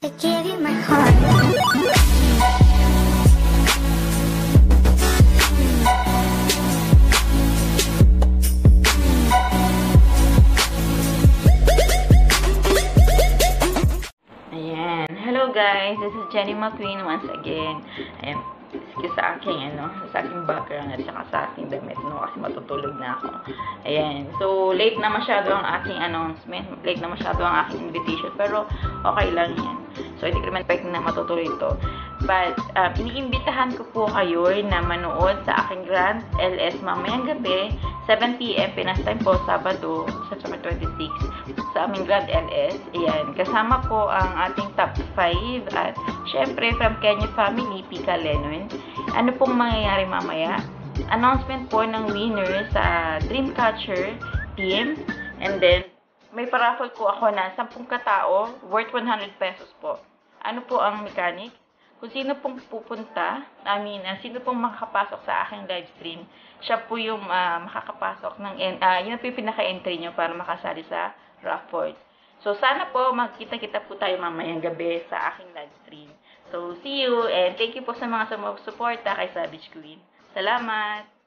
I gave you my heart. Ayan. Hello guys, this is Jenny McQueen once again. Ayan, excuse sa aking background at saka sa aking damit, no, kasi matutulog na ako. Ayan. So, late na masyado ang aking announcement, late na masyado ang aking invitation, pero okay lang yan. So, hindi ko naman expect na matutuloy ito. But, iniimbitahan ko po kayo na manood sa aking Grand LS mamayang gabi, 7 PM Pinas time po, Sabado, September 26, sa aming Grand LS. Ayan, kasama po ang ating top 5 at syempre from Kenya Family, Pika Lennon. Ano pong mangyayari mamaya? Announcement po ng winner sa Dreamcatcher team, and then may paraffle po ako na 10 katao worth 100 pesos po. Ano po ang mechanics? Kung sino pong pupunta, sino pong makakapasok sa aking live stream, siya po yung makakapasok ng, yun po yung pinaka-entry nyo para makasali sa raffle. So, sana po magkita-kita po tayo mamayang gabi sa aking live stream. So, see you and thank you po sa mga sumusuporta kay Savage Queen. Salamat!